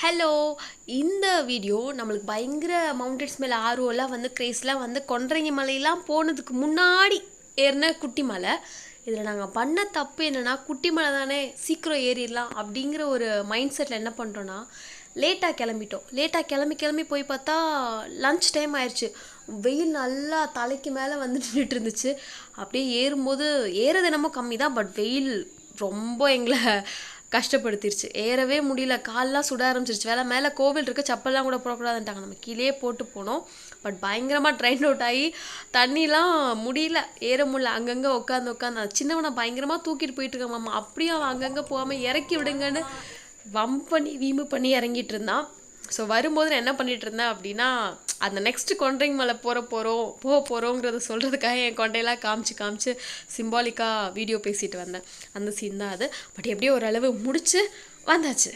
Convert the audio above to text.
Hello இந்த video நம்மளுக்கு பயங்கர மவுண்டன்ஸ் மேலே ஆர்வம்லாம் வந்து கிரேஸ்லாம் வந்து கொன்றைங்க மலையெல்லாம் போனதுக்கு முன்னாடி ஏறின குட்டி மலை. இதில் நாங்கள் பண்ண தப்பு என்னென்னா, குட்டி மலை தானே சீக்கிரம் ஏறிடலாம் அப்படிங்கிற ஒரு மைண்ட் செட்டில் என்ன பண்ணுறோன்னா, லேட்டாக கிளம்பிட்டோம். லேட்டாக கிளம்பி போய் பார்த்தா லன்ச் டைம் ஆயிடுச்சு. வெயில் நல்லா தலைக்கு மேலே வந்து நின்றுட்டு இருந்துச்சு. அப்படியே ஏறும்போது ஏறது என்னமோ கம்மி தான், பட் வெயில் ரொம்ப எங்களை கஷ்டப்படுத்திடுச்சு. ஏறவே முடியல, கால்லாம் சுட ஆரம்பிச்சிருச்சு. மேலே கோவில் இருக்குது, செப்பல்லாம் கூட போடக்கூடாதுன்ட்டாங்க. நம்ம கீழே போட்டு போனோம். பட் பயங்கரமாக ட்ரெயின் அவுட் ஆகி தண்ணிலாம் முடியல, ஏற முடியல. அங்கங்கே உட்காந்து சின்னவனை பயங்கரமாக தூக்கிட்டு போயிட்டு இருக்கான் மாமா. அப்படியும் அவன் அங்கங்கே போகாமல் இறக்கி விடுங்கன்னு வீம்பு பண்ணி இறங்கிட்டு இருந்தான். ஸோ வரும்போது நான் என்ன பண்ணிட்டு இருந்தேன் அப்படின்னா, அந்த நெக்ஸ்ட் கொன்றைங்க மலை போக போகிறோங்கிறத சொல்கிறதுக்காக என் கொண்டையெல்லாம் காமிச்சு சிம்பாலிக்காக வீடியோ பேசிட்டு வந்தேன். அந்த சீன் தான் அது. பட் எப்படியோ ஓரளவு முடிச்சு வந்தாச்சு.